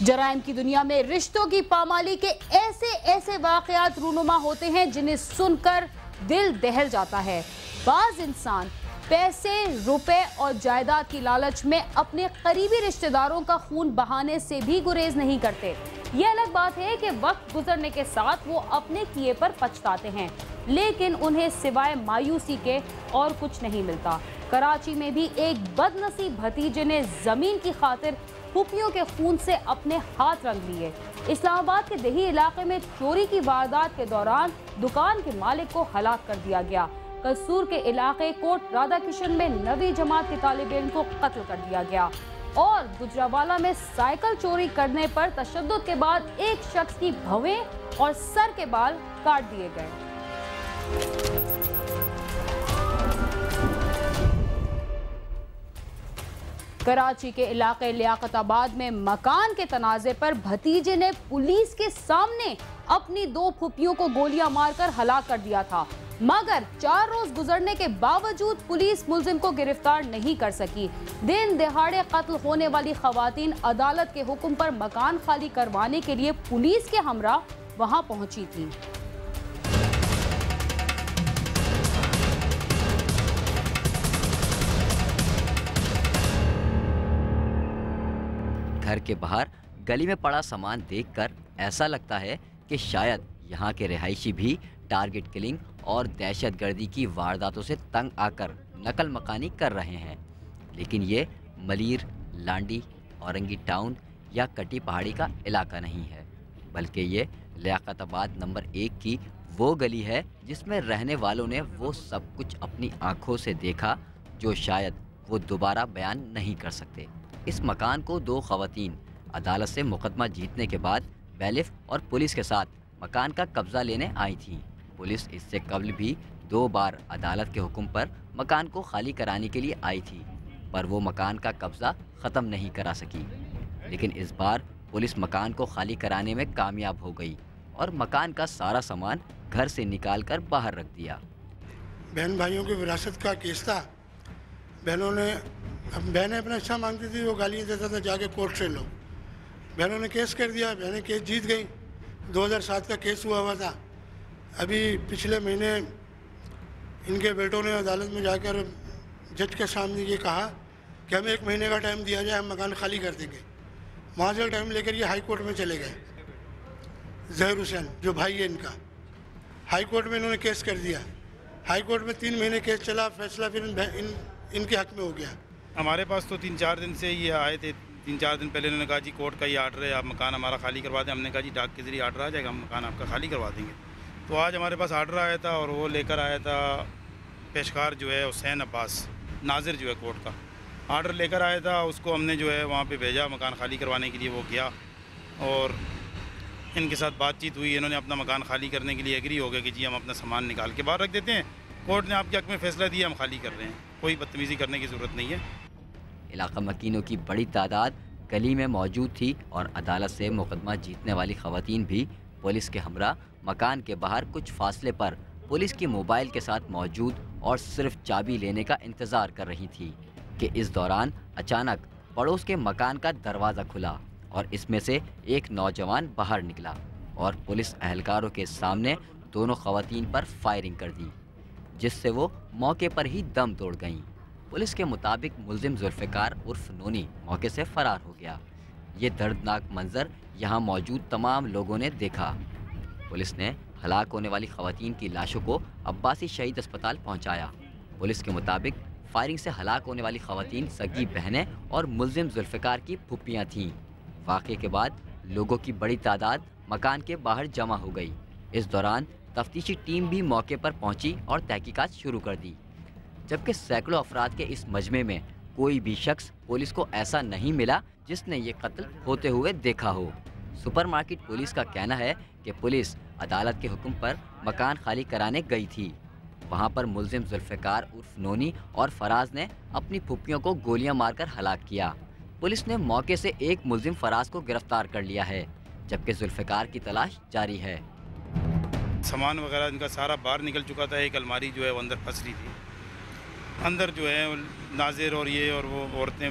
जराइम की दुनिया में रिश्तों की पामाली के ऐसे ऐसे वाकयात रूनुमा होते हैं जिन्हें सुनकर दिल दहल जाता है। बाज इंसान पैसे, रुपए और जायदाद की लालच में अपने करीबी रिश्तेदारों का खून बहाने से भी गुरेज नहीं करते। ये अलग बात है कि वक्त गुजरने के साथ वो अपने किए पर पछताते हैं, लेकिन उन्हें सिवाय मायूसी के और कुछ नहीं मिलता। कराची में भी एक बदनसीब भतीजे ने जमीन की खातिर फूफियों के खून से अपने हाथ रंग लिए। इस्लामाबाद के दही इलाके में चोरी की वारदात के दौरान दुकान के मालिक को हलाक कर दिया गया। कसूर के इलाके कोट राधा किशन में 9वीं जमात के तालिब इल्म को कत्ल कर दिया गया और गुजरावाला में साइकिल चोरी करने पर तशद्दुद के बाद एक शख्स की भवें और सर के बाल काट दिए गए। कराची के इलाके लियाकताबाद में मकान के तनाजे पर भतीजे ने पुलिस के सामने अपनी 2 फूफियों को गोलियां मारकर हलाक कर दिया था, मगर 4 रोज गुजरने के बावजूद पुलिस मुलजिम को गिरफ्तार नहीं कर सकी। दिन दहाड़े कत्ल होने वाली खवातीन अदालत के हुक्म पर मकान खाली करवाने के लिए पुलिस के हमरा वहां पहुंची थी। घर के बाहर गली में पड़ा सामान देखकर ऐसा लगता है कि शायद यहाँ के रिहायशी भी टारगेट किलिंग और दहशतगर्दी की वारदातों से तंग आकर नकल मकानी कर रहे हैं। लेकिन ये मलीर, लांडी, औरंगी टाउन या कटी पहाड़ी का इलाका नहीं है, बल्कि ये लियाकताबाद नंबर 1 की वो गली है जिसमें रहने वालों ने वो सब कुछ अपनी आंखों से देखा जो शायद वो दोबारा बयान नहीं कर सकते। इस मकान को 2 खवातीन अदालत से मुकदमा जीतने के बाद बैलिफ और पुलिस के साथ मकान का कब्जा लेने आई थी। पुलिस इससे कबल भी 2 बार अदालत के हुक्म पर मकान को खाली कराने के लिए आई थी, पर वो मकान का कब्जा ख़त्म नहीं करा सकी। लेकिन इस बार पुलिस मकान को खाली कराने में कामयाब हो गई और मकान का सारा सामान घर से निकाल कर बाहर रख दिया। बहन भाइयों की विरासत का केस था। बहनें अपना हिस्सा मांगती थी, वो गालियाँ देता था, जाके कोर्ट से लो। बहनों ने केस कर दिया, बहनें केस जीत गई। 2007 का केस हुआ था। अभी पिछले महीने इनके बेटों ने अदालत में जाकर जज के सामने ये कहा कि हमें 1 महीने का टाइम दिया जाए, हम मकान खाली कर देंगे। वहाँ से टाइम लेकर ये हाई कोर्ट में चले गए। जहर हुसैन जो भाई है इनका, हाई कोर्ट में इन्होंने केस कर दिया। हाई कोर्ट में 3 महीने केस चला, फैसला फिर इनके हक में हो गया। हमारे पास तो 3-4 दिन से ये आए थे। 3-4 दिन पहले उन्होंने कहा जी कोर्ट का ये आर्डर है, आप मकान हमारा खाली करवा दें। हमने कहा जी डाक के जरिए आर्डर आ जाएगा, हम मकान आपका खाली करवा देंगे। तो आज हमारे पास आर्डर आया था और वो लेकर आया था पेशकार जो है हुसैन अब्बास, नाजिर जो है कोर्ट का, आर्डर लेकर आया था। उसको हमने जो है वहाँ पे भेजा मकान खाली करवाने के लिए। वो गया और इनके साथ बातचीत हुई। इन्होंने अपना मकान खाली करने के लिए एग्री हो गया कि जी हम अपना सामान निकाल के बाहर रख देते हैं। कोर्ट ने आपके हक में फ़ैसला दिया, हम खाली कर रहे हैं, कोई बदतमीज़ी करने की ज़रूरत नहीं है। इलाका मकीनों की बड़ी तादाद गली में मौजूद थी और अदालत से मुकदमा जीतने वाली खवातीन भी पुलिस के हमरा मकान के बाहर कुछ फासले पर पुलिस की मोबाइल के साथ मौजूद और सिर्फ चाबी लेने का इंतज़ार कर रही थी कि इस दौरान अचानक पड़ोस के मकान का दरवाज़ा खुला और इसमें से एक नौजवान बाहर निकला और पुलिस अहलकारों के सामने दोनों खवातीन पर फायरिंग कर दी, जिससे वो मौके पर ही दम तोड़ गईं। पुलिस के मुताबिक मुलजिम जुल्फ़िकार उर्फ नोनी मौके से फरार हो गया। ये दर्दनाक मंजर यहाँ मौजूद तमाम लोगों ने देखा। पुलिस ने हलाक होने वाली खवातीन की लाशों को अब्बासी शहीद अस्पताल पहुँचाया। पुलिस के मुताबिक फायरिंग से हलाक होने वाली खवातीन सगी बहनें और मुलजिम जुल्फ़िकार की फुप्पियाँ थीं। वाक़े के बाद लोगों की बड़ी तादाद मकान के बाहर जमा हो गई। इस दौरान तफ्तीशी टीम भी मौके पर पहुंची और तहकीकात शुरू कर दी, जबकि सैकड़ों अफराद के इस मजमे में कोई भी शख्स पुलिस को ऐसा नहीं मिला जिसने ये कत्ल होते हुए देखा हो। सुपरमार्केट पुलिस का कहना है कि पुलिस अदालत के हुक्म पर मकान खाली कराने गई थी। वहां पर मुलजिम जुल्फ़िकार उर्फ नोनी और फराज ने अपनी फुप्पियों को गोलियां मारकर हलाक किया। पुलिस ने मौके से एक मुलजिम फराज को गिरफ्तार कर लिया है, जबकि जुल्फ़िकार की तलाश जारी है। सामान वगैरह इनका सारा बाहर निकल चुका था। एक अलमारी जो है वो अंदर फंस रही थी। अंदर जो है नाजिर और ये और वो औरतें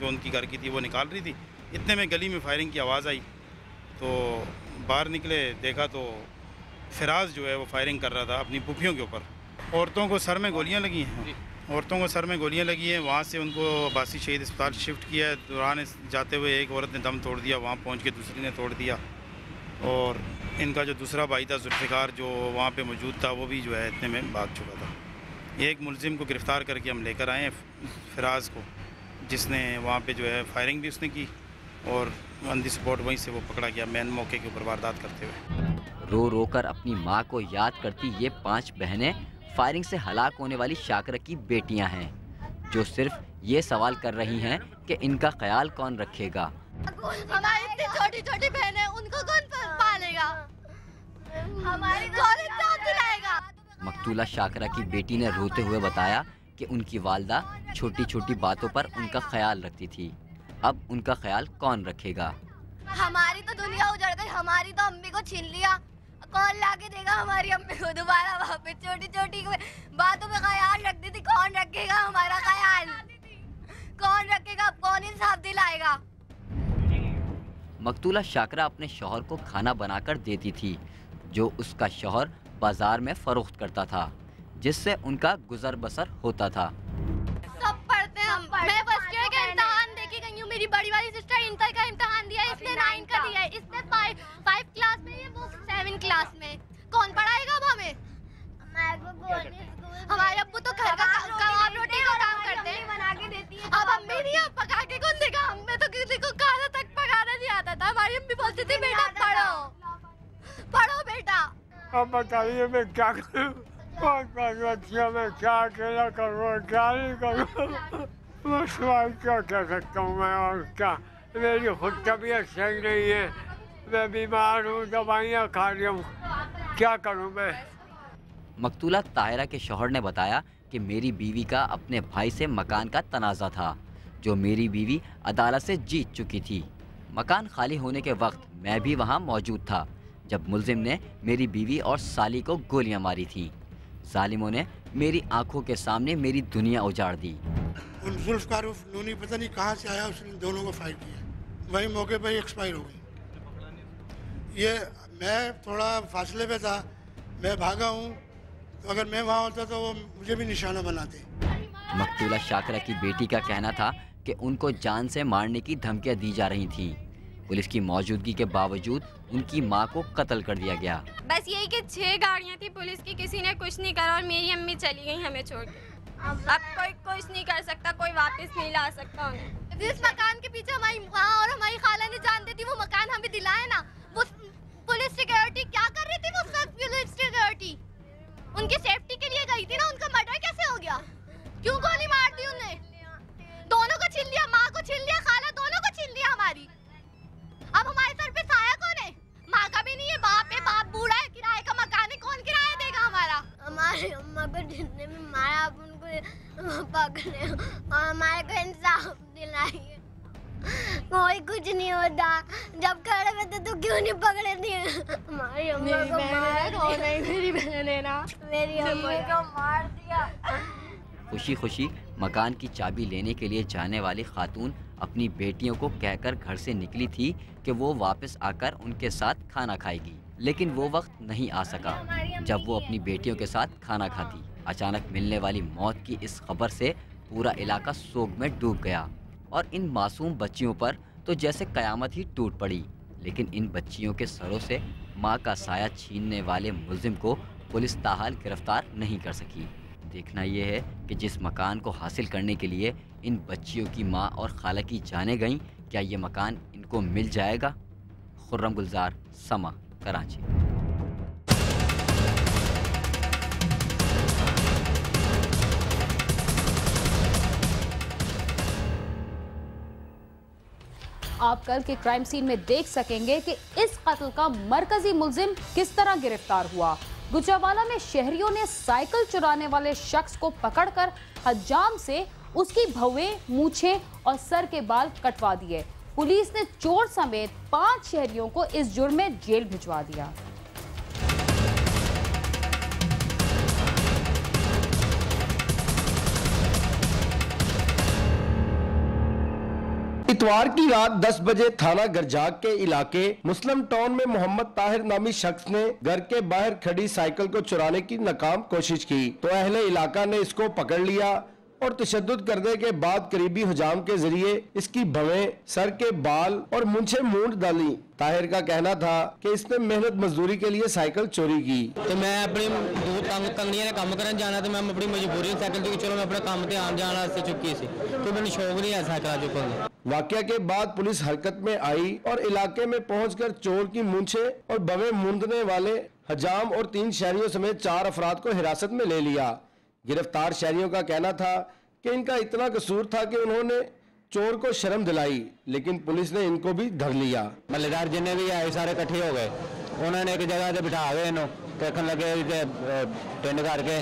जो उनकी घर की थी वो निकाल रही थी। इतने में गली में फायरिंग की आवाज़ आई तो बाहर निकले, देखा तो फिराज जो है वो फायरिंग कर रहा था अपनी पुफियों के ऊपर। औरतों को सर में गोलियां लगी हैं, औरतों को सर में गोलियां लगी हैं। वहाँ से उनको अब्बासी शहीद अस्पताल शिफ्ट किया है। दौरान जाते हुए एक औरत ने दम तोड़ दिया, वहाँ पहुँच के दूसरी ने तोड़ दिया। और इनका जो दूसरा भाई था जुल्फ़िकार, जो वहाँ पे मौजूद था, वो भी जो है इतने में भाग चुका था। एक मुलजिम को गिरफ़्तार करके हम लेकर आए हैं, फिराज को, जिसने वहाँ पे जो है फायरिंग भी उसने की और ऑन द स्पॉट वहीं से वो पकड़ा गया मैन मौके के ऊपर वारदात करते हुए। रो रो कर अपनी माँ को याद करती ये 5 बहनें फायरिंग से हलाक होने वाली शाकरा की बेटियां हैं, जो सिर्फ ये सवाल कर रही हैं कि इनका ख्याल कौन रखेगा। हमारी इतनी छोटी छोटी बहनें, उनको कौन पालेगा? हमारी कौन इतना दिलाएगा? मकतूला शाकरा की बेटी ने रोते हुए बताया कि उनकी वालदा छोटी छोटी बातों पर उनका ख्याल रखती थी, अब उनका ख्याल कौन रखेगा। हमारी तो दुनिया उजड़ गई, हमारी तो अम्मी को छीन लिया, कौन लाके देगा हमारी अम्मी को दोबारा? वहाँ पे छोटी छोटी बातों में ख्याल रखती थी, कौन रखेगा हमारा ख्याल? कौन रखेगा? कौन इंसाफ दिलाएगा? मकतूला शाकरा अपने शौहर को खाना बनाकर देती थी, जो उसका शौहर बाजार में फरोख्त करता था, जिससे उनका गुजर बसर होता था। सब पढ़ते हैं हम। मैं फर्स्ट ईयर का इम्तिहान देके गई हूँ, मेरी बड़ी वाली सिस्टर इंटर का इम्तिहान दिया है, इसने 9 का दिया है, इसने 5 क्लास में है, वो 7 क्लास में। कौन पढ़ाएगा अब हमें? हमारे अब्बू तो घर का कबाब रोटी का काम करते हैं, बना के देती है। अब अम्मी नहीं, अब पका के कौन देगा? हमें तो किसी को खाना तक पकाना नहीं आता था। हमारी अम्मी बोलती थी बेटा पढ़ो, पढ़ो बेटा। अब बताइए मैं क्या करूँ? बच्चियों में क्या अकेला करूँ, क्या नहीं करूँ? बस क्या कह सकता हूँ मैं, और क्या। मेरी खुद तबीयत सही नहीं है, मैं बीमार हूँ, दवाइयाँ खा रही हूँ, क्या करूँ मैं। मकतूला ताहिरा के शौहर ने बताया कि मेरी बीवी का अपने भाई से मकान का तनाज़ा था, जो मेरी बीवी अदालत से जीत चुकी थी। मकान खाली होने के वक्त मैं भी वहाँ मौजूद था, जब मुलजिम ने मेरी बीवी और साली को गोलियां मारी थी। जालिमों ने मेरी आंखों के सामने मेरी दुनिया उजाड़ दी। उन जुल्फ़िकार नूनी पता नहीं कहाँ से आया, उसने दोनों को फायर किया, वही मौके पर ही एक्सपायर हो गई। ये मैं थोड़ा फासले पे था, मैं भागा हूँ, तो अगर मैं वहाँ होता तो वो मुझे भी निशाना बनाते। मकतूला शाकरा की बेटी का कहना था कि उनको जान से मारने की धमकियाँ दी जा रही थीं। पुलिस की मौजूदगी के बावजूद उनकी मां को कत्ल कर दिया गया। बस यही कि 6 गाड़ियां थी पुलिस की, किसी ने कुछ नहीं करा और मेरी अम्मी चली गई हमें छोड़ के। अब कोई कुछ नहीं कर सकता, कोई वापस नहीं ला सकता उन्हें। जिस मकान के पीछे हमारी माँ और हमारी खाला ने जान दी थी, वो मकान हमें दिलाए ना। वो पुलिस सिक्योरिटी क्या कर रही थी? वो पुलिस सिक्योरिटी उनकी सेफ्टी के लिए गई थी ना। उनका मर्डर कैसे हो गया? क्यों गोली मार दी उन्हें? दोनों को छीन लिया, माँ को छीन लिया, खाला दोनों को छीन लिया हमारी। अब हमारे सर पे साया कौन है? माँ का भी नहीं है, बाप है, बाप बूढ़ा है, किराए का मकान है, कौन किराया देगा हमारा? हमारी अम्मा को जितने भी मारा, आप उनको पकड़े और हमारे को इंसाफ दिलाइए। कोई कुछ नहीं होता, जब खड़े होते तो क्यों नहीं पकड़े थे? हमारी अम्मा को मार, मेरी बहन है ना, मेरी अम्मा को मार दिया। खुशी खुशी मकान की चाबी लेने के लिए जाने वाली खातून अपनी बेटियों को कहकर घर से निकली थी कि वो वापस आकर उनके साथ खाना खाएगी, लेकिन वो वक्त नहीं आ सका जब वो अपनी बेटियों के साथ खाना खाती। अचानक मिलने वाली मौत की इस खबर से पूरा इलाका सोग में डूब गया और इन मासूम बच्चियों पर तो जैसे कयामत ही टूट पड़ी। लेकिन इन बच्चियों के सरों से माँ का साया छीनने वाले मुलजिम को पुलिस ताहाल गिरफ्तार नहीं कर सकी। देखना यह है कि जिस मकान को हासिल करने के लिए इन बच्चियों की माँ और खाला की जानें गईं, क्या ये मकान इनको मिल जाएगा? खुर्रम गुलजार, समा, कराची। आप कल के क्राइम सीन में देख सकेंगे कि इस कत्ल का मरकजी मुलजिम किस तरह गिरफ्तार हुआ। गुजरावाला में शहरियों ने साइकिल चुराने वाले शख्स को पकड़कर हजाम से उसकी भवें, मूछें और सर के बाल कटवा दिए। पुलिस ने चोर समेत 5 शहरियों को इस जुर्म में जेल भिजवा दिया। इतवार की रात 10 बजे थाना गरजाक के इलाके मुस्लिम टाउन में मोहम्मद ताहिर नामी शख्स ने घर के बाहर खड़ी साइकिल को चुराने की नाकाम कोशिश की तो अहले इलाका ने इसको पकड़ लिया और तशद्दुद करने के बाद करीबी हुजाम के जरिए इसकी भवें, सर के बाल और मूंछें मूंड डाली। ताहिर का कहना था कि इसने मेहनत मजदूरी के लिए साइकिल चोरी की। तो मैं अपने दो तंगड़ियां ने काम करन जाना तो मैं अपनी मजबूरी साइकिल चुकी, चलो मैं अपने काम ते आन जान वास्ते चुकी सी, तो मैंने शौक नहीं है साइकिल चुकने का। वाकया के बाद पुलिस हरकत में आई और इलाके में पहुंचकर चोर की मूंछें और भवें मूंदने वाले हजाम और 3 शहरियों समेत 4 अफराद को हिरासत में ले लिया। गिरफ्तार शहरियों का कहना था कि इनका इतना कसूर था कि उन्होंने चोर को शर्म दिलाई, लेकिन पुलिस ने इनको भी धर लिया। महल्लेदार जिन्हें भी आए सारे इकट्ठे हो गए, उन्होंने एक जगह से बिठा गए इन्हों देखने लगे टेंड करके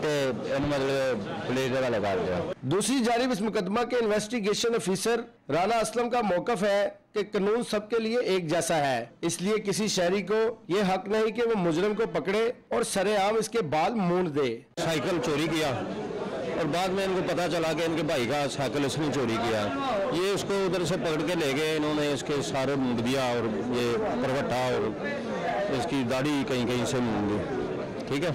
मतलब पुलिस वाले कर दिया। दूसरी जानिब इस मुकदमा के इन्वेस्टिगेशन ऑफिसर राना असलम का मौकफ है कि कानून सबके लिए एक जैसा है, इसलिए किसी शहरी को ये हक नहीं कि वो मुजरिम को पकड़े और सरेआम इसके बाल मूंद दे। साइकिल चोरी किया और बाद में इनको पता चला कि इनके भाई का साइकिल इसने चोरी किया, ये उसको उधर से पकड़ के ले गए, इन्होंने इसके सारे मूंद दिया और ये परवट्टा और इसकी दाढ़ी कहीं कहीं से मूंद दी। ठीक है,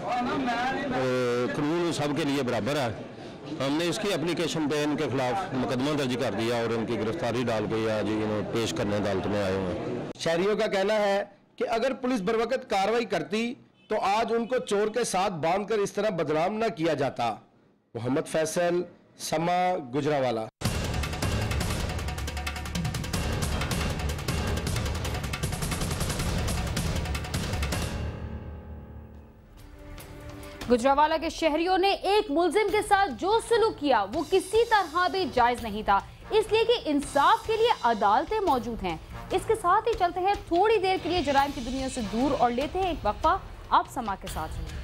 कानून सबके लिए बराबर है। हमने इसकी एप्लीकेशन पे इनके खिलाफ मुकदमा दर्ज कर दिया और इनकी गिरफ्तारी डाल के आज इन्हें पेश करने अदालत में आए हैं। शहरियों का कहना है कि अगर पुलिस बरवकत कार्रवाई करती तो आज उनको चोर के साथ बांधकर इस तरह बदनाम न किया जाता। मोहम्मद फैसल, समा, गुजरावाला। गुजरावाला के शहरियों ने एक मुलजिम के साथ जो सलूक किया वो किसी तरह भी जायज नहीं था, इसलिए कि इंसाफ के लिए अदालतें मौजूद हैं। इसके साथ ही चलते हैं थोड़ी देर के लिए जराइम की दुनिया से दूर और लेते हैं एक वक्फा। आप समा के साथ हैं।